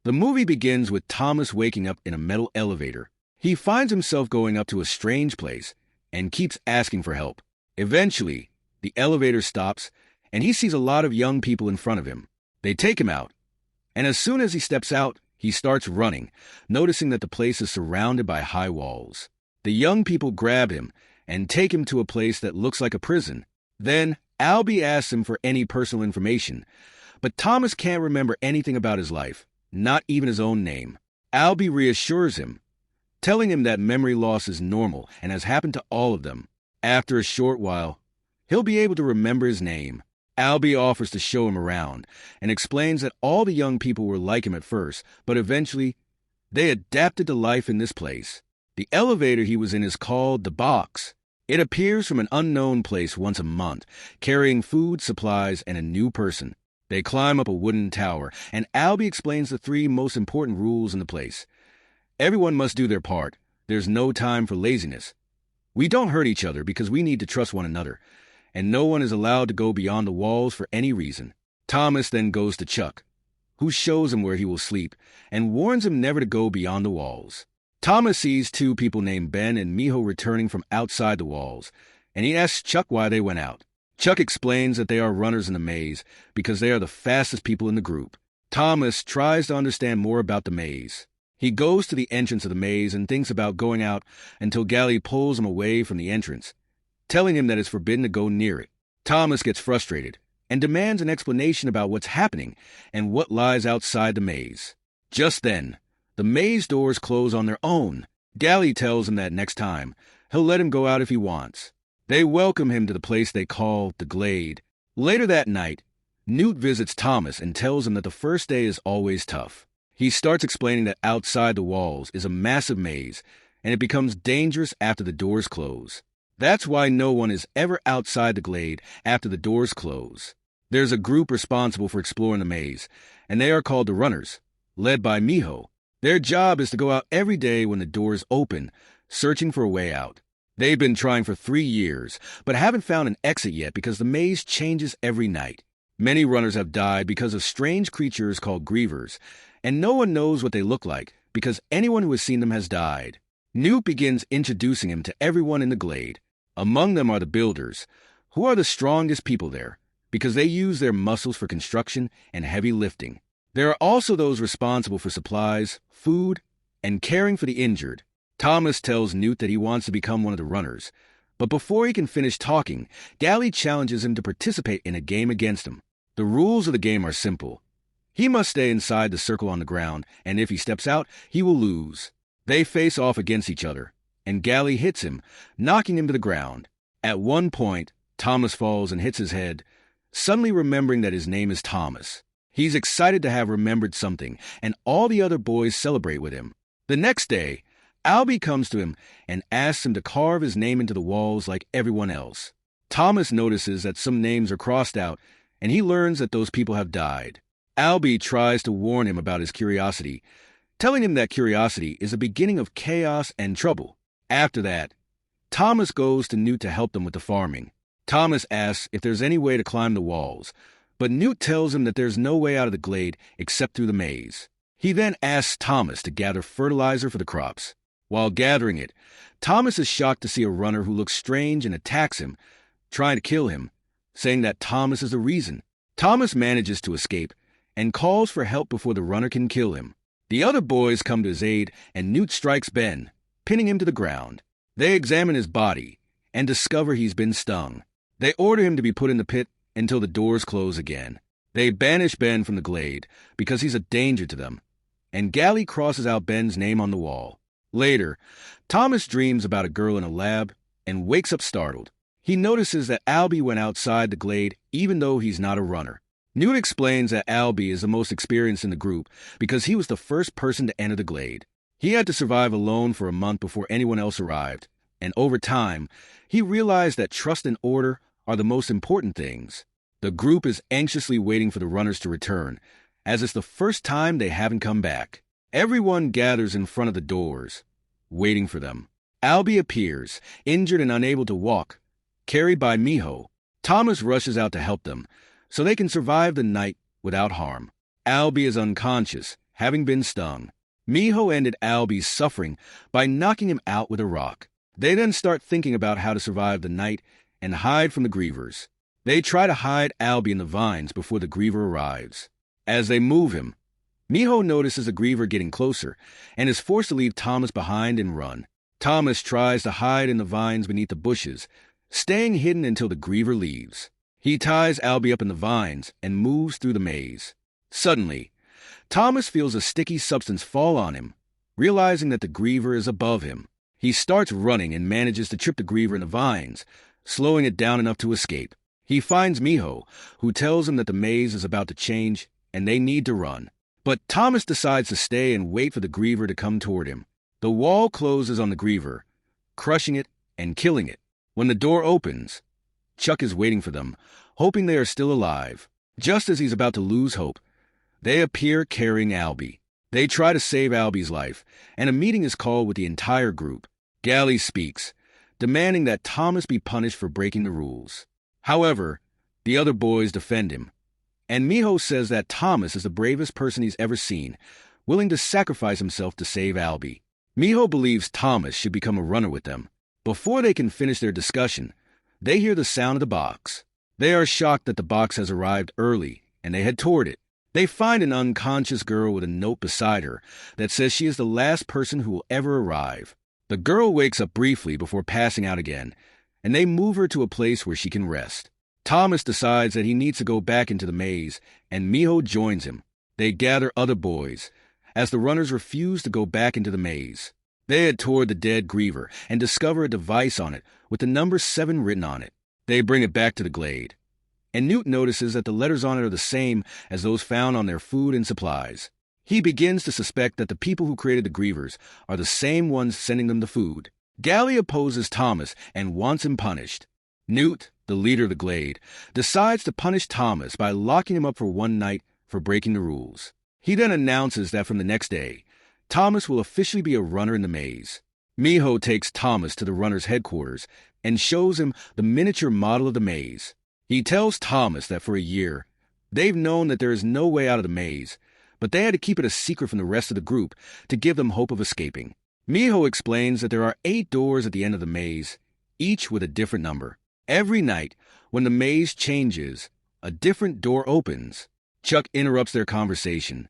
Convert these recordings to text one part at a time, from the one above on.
The movie begins with Thomas waking up in a metal elevator. He finds himself going up to a strange place and keeps asking for help. Eventually, the elevator stops and he sees a lot of young people in front of him. They take him out, and as soon as he steps out, he starts running, noticing that the place is surrounded by high walls. The young people grab him and take him to a place that looks like a prison. Then, Albie asks him for any personal information, but Thomas can't remember anything about his life, not even his own name. Albie reassures him, telling him that memory loss is normal and has happened to all of them. After a short while, he'll be able to remember his name. Albie offers to show him around and explains that all the young people were like him at first, but eventually, they adapted to life in this place. The elevator he was in is called the Box. It appears from an unknown place once a month, carrying food, supplies, and a new person. They climb up a wooden tower, and Albie explains the 3 most important rules in the place. Everyone must do their part. There's no time for laziness. We don't hurt each other because we need to trust one another, and no one is allowed to go beyond the walls for any reason. Thomas then goes to Chuck, who shows him where he will sleep, and warns him never to go beyond the walls. Thomas sees 2 people named Ben and Miho returning from outside the walls, and he asks Chuck why they went out. Chuck explains that they are runners in the maze because they are the fastest people in the group. Thomas tries to understand more about the maze. He goes to the entrance of the maze and thinks about going out until Glade pulls him away from the entrance, telling him that it's forbidden to go near it. Thomas gets frustrated and demands an explanation about what's happening and what lies outside the maze. Just then, the maze doors close on their own. Glade tells him that next time, he'll let him go out if he wants. They welcome him to the place they call the Glade. Later that night, Newt visits Thomas and tells him that the first day is always tough. He starts explaining that outside the walls is a massive maze, and it becomes dangerous after the doors close. That's why no one is ever outside the Glade after the doors close. There's a group responsible for exploring the maze, and they are called the Runners, led by Miho. Their job is to go out every day when the doors open, searching for a way out. They've been trying for 3 years, but haven't found an exit yet because the maze changes every night. Many runners have died because of strange creatures called grievers, and no one knows what they look like because anyone who has seen them has died. Newt begins introducing him to everyone in the Glade. Among them are the builders, who are the strongest people there because they use their muscles for construction and heavy lifting. There are also those responsible for supplies, food, and caring for the injured. Thomas tells Newt that he wants to become one of the runners, but before he can finish talking, Glade challenges him to participate in a game against him. The rules of the game are simple. He must stay inside the circle on the ground, and if he steps out, he will lose. They face off against each other, and Glade hits him, knocking him to the ground. At one point, Thomas falls and hits his head, suddenly remembering that his name is Thomas. He's excited to have remembered something, and all the other boys celebrate with him. The next day, Albie comes to him and asks him to carve his name into the walls like everyone else. Thomas notices that some names are crossed out, and he learns that those people have died. Albie tries to warn him about his curiosity, telling him that curiosity is the beginning of chaos and trouble. After that, Thomas goes to Newt to help them with the farming. Thomas asks if there's any way to climb the walls, but Newt tells him that there's no way out of the Glade except through the maze. He then asks Thomas to gather fertilizer for the crops. While gathering it, Thomas is shocked to see a runner who looks strange and attacks him, trying to kill him, saying that Thomas is the reason. Thomas manages to escape and calls for help before the runner can kill him. The other boys come to his aid, and Newt strikes Ben, pinning him to the ground. They examine his body and discover he's been stung. They order him to be put in the pit until the doors close again. They banish Ben from the Glade because he's a danger to them, and Glade crosses out Ben's name on the wall. Later, Thomas dreams about a girl in a lab and wakes up startled. He notices that Albie went outside the Glade even though he's not a runner. Newt explains that Albie is the most experienced in the group because he was the first person to enter the Glade. He had to survive alone for a month before anyone else arrived, and over time, he realized that trust and order are the most important things. The group is anxiously waiting for the runners to return, as it's the first time they haven't come back. Everyone gathers in front of the doors, waiting for them. Albie appears, injured and unable to walk, carried by Miho. Thomas rushes out to help them, so they can survive the night without harm. Albie is unconscious, having been stung. Miho ended Albie's suffering by knocking him out with a rock. They then start thinking about how to survive the night and hide from the grievers. They try to hide Albie in the vines before the griever arrives. As they move him, Miho notices a griever getting closer and is forced to leave Thomas behind and run. Thomas tries to hide in the vines beneath the bushes, staying hidden until the griever leaves. He ties Albie up in the vines and moves through the maze. Suddenly, Thomas feels a sticky substance fall on him, realizing that the griever is above him. He starts running and manages to trip the griever in the vines, slowing it down enough to escape. He finds Miho, who tells him that the maze is about to change and they need to run. But Thomas decides to stay and wait for the griever to come toward him. The wall closes on the griever, crushing it and killing it. When the door opens, Chuck is waiting for them, hoping they are still alive. Just as he's about to lose hope, they appear carrying Albie. They try to save Albie's life, and a meeting is called with the entire group. Glade speaks, demanding that Thomas be punished for breaking the rules. However, the other boys defend him, and Miho says that Thomas is the bravest person he's ever seen, willing to sacrifice himself to save Albie. Miho believes Thomas should become a runner with them. Before they can finish their discussion, they hear the sound of the box. They are shocked that the box has arrived early, and they head toward it. They find an unconscious girl with a note beside her that says she is the last person who will ever arrive. The girl wakes up briefly before passing out again, and they move her to a place where she can rest. Thomas decides that he needs to go back into the maze, and Miho joins him. They gather other boys, as the runners refuse to go back into the maze. They head toward the dead griever and discover a device on it with the number 7 written on it. They bring it back to the Glade, and Newt notices that the letters on it are the same as those found on their food and supplies. He begins to suspect that the people who created the grievers are the same ones sending them the food. Glade opposes Thomas and wants him punished. Newt, the leader of the Glade, decides to punish Thomas by locking him up for one night for breaking the rules. He then announces that from the next day, Thomas will officially be a runner in the maze. Miho takes Thomas to the runner's headquarters and shows him the miniature model of the maze. He tells Thomas that for a year, they've known that there is no way out of the maze, but they had to keep it a secret from the rest of the group to give them hope of escaping. Miho explains that there are 8 doors at the end of the maze, each with a different number. Every night, when the maze changes, a different door opens. Chuck interrupts their conversation,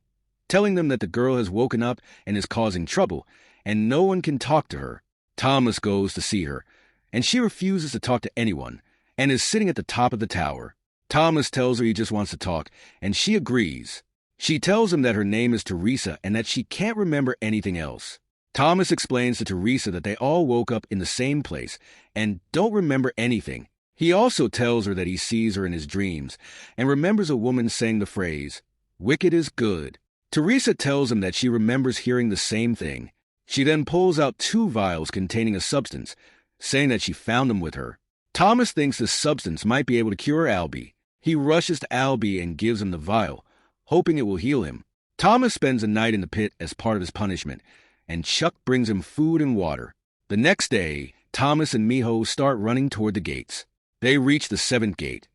telling them that the girl has woken up and is causing trouble, and no one can talk to her. Thomas goes to see her, and she refuses to talk to anyone, and is sitting at the top of the tower. Thomas tells her he just wants to talk, and she agrees. She tells him that her name is Teresa and that she can't remember anything else. Thomas explains to Teresa that they all woke up in the same place and don't remember anything. He also tells her that he sees her in his dreams and remembers a woman saying the phrase, "Wicked is good." Teresa tells him that she remembers hearing the same thing. She then pulls out 2 vials containing a substance, saying that she found them with her. Thomas thinks this substance might be able to cure Albie. He rushes to Albie and gives him the vial, hoping it will heal him. Thomas spends a night in the pit as part of his punishment, and Chuck brings him food and water. The next day, Thomas and Miho start running toward the gates. They reach the 7th gate,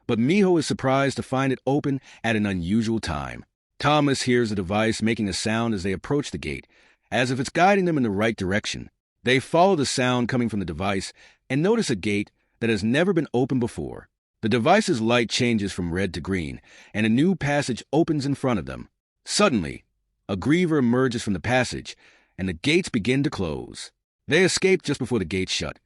but Miho is surprised to find it open at an unusual time. Thomas hears the device making a sound as they approach the gate, as if it's guiding them in the right direction. They follow the sound coming from the device and notice a gate that has never been opened before. The device's light changes from red to green, and a new passage opens in front of them. Suddenly, a griever emerges from the passage, and the gates begin to close. They escape just before the gates shut,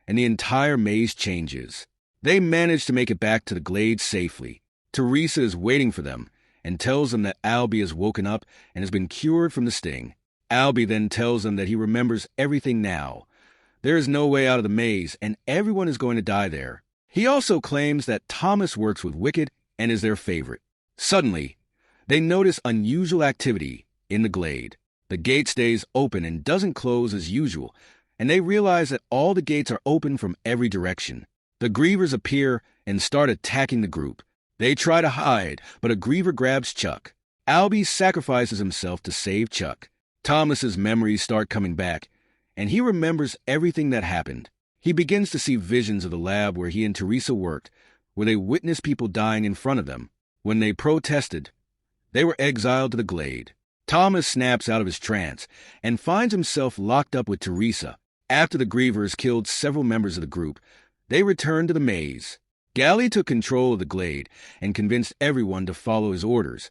and the entire maze changes. They manage to make it back to the Glade safely. Teresa is waiting for them and tells them that Albie has woken up and has been cured from the sting. Albie then tells them that he remembers everything now. There is no way out of the maze, and everyone is going to die there. He also claims that Thomas works with Wicked and is their favorite. Suddenly, they notice unusual activity in the Glade. The gate stays open and doesn't close as usual, and they realize that all the gates are open from every direction. The grievers appear and start attacking the group. They try to hide, but a griever grabs Chuck. Albie sacrifices himself to save Chuck. Thomas's memories start coming back, and he remembers everything that happened. He begins to see visions of the lab where he and Teresa worked, where they witnessed people dying in front of them. When they protested, they were exiled to the Glade. Thomas snaps out of his trance and finds himself locked up with Teresa. After the grievers killed several members of the group, they returned to the maze. Glade took control of the Glade and convinced everyone to follow his orders,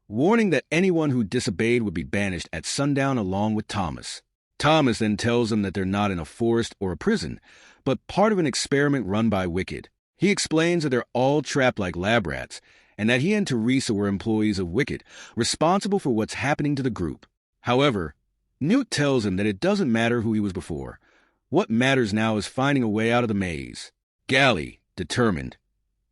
warning that anyone who disobeyed would be banished at sundown along with Thomas. Thomas then tells them that they're not in a forest or a prison, but part of an experiment run by Wicked. He explains that they're all trapped like lab rats, and that he and Teresa were employees of Wicked, responsible for what's happening to the group. However, Newt tells him that it doesn't matter who he was before. What matters now is finding a way out of the maze. Glade, determined,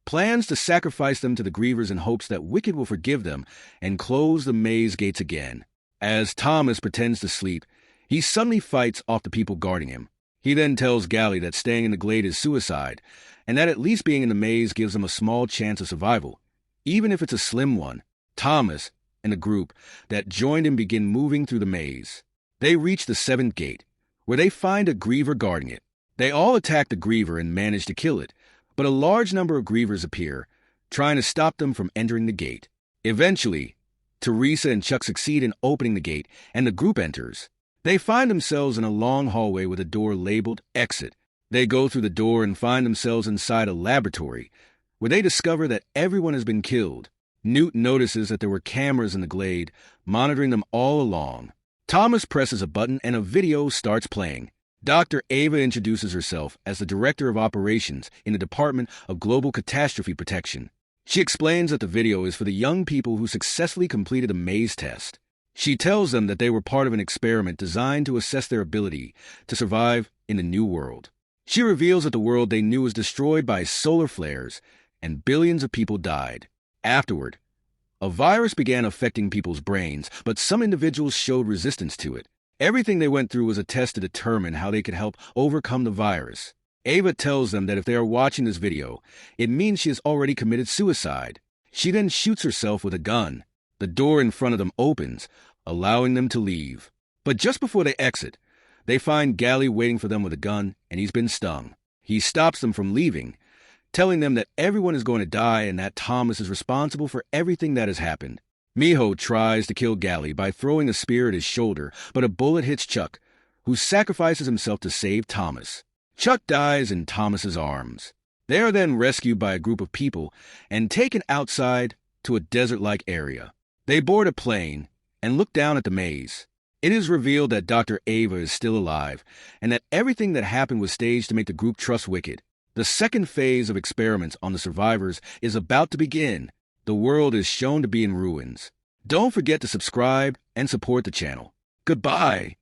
plans to sacrifice them to the grievers in hopes that Wicked will forgive them and close the maze gates again. As Thomas pretends to sleep, he suddenly fights off the people guarding him. He then tells Glade that staying in the Glade is suicide, and that at least being in the maze gives them a small chance of survival, even if it's a slim one. Thomas and the group that joined him begin moving through the maze. They reach the 7th gate, where they find a griever guarding it. They all attack the griever and manage to kill it, but a large number of grievers appear, trying to stop them from entering the gate. Eventually, Teresa and Chuck succeed in opening the gate, and the group enters. They find themselves in a long hallway with a door labeled Exit. They go through the door and find themselves inside a laboratory, where they discover that everyone has been killed. Newt notices that there were cameras in the Glade, monitoring them all along. Thomas presses a button and a video starts playing. Dr. Ava introduces herself as the Director of Operations in the Department of Global Catastrophe Protection. She explains that the video is for the young people who successfully completed a maze test. She tells them that they were part of an experiment designed to assess their ability to survive in the new world. She reveals that the world they knew was destroyed by solar flares, and billions of people died. Afterward, a virus began affecting people's brains, but some individuals showed resistance to it. Everything they went through was a test to determine how they could help overcome the virus. Ava tells them that if they are watching this video, it means she has already committed suicide. She then shoots herself with a gun. The door in front of them opens, allowing them to leave. But just before they exit, they find Glade waiting for them with a gun, and he's been stung. He stops them from leaving, telling them that everyone is going to die and that Thomas is responsible for everything that has happened. Miho tries to kill Glade by throwing a spear at his shoulder, but a bullet hits Chuck, who sacrifices himself to save Thomas. Chuck dies in Thomas's arms. They are then rescued by a group of people and taken outside to a desert-like area. They board a plane and look down at the maze. It is revealed that Dr. Ava is still alive, and that everything that happened was staged to make the group trust Wicked. The second phase of experiments on the survivors is about to begin. The world is shown to be in ruins. Don't forget to subscribe and support the channel. Goodbye.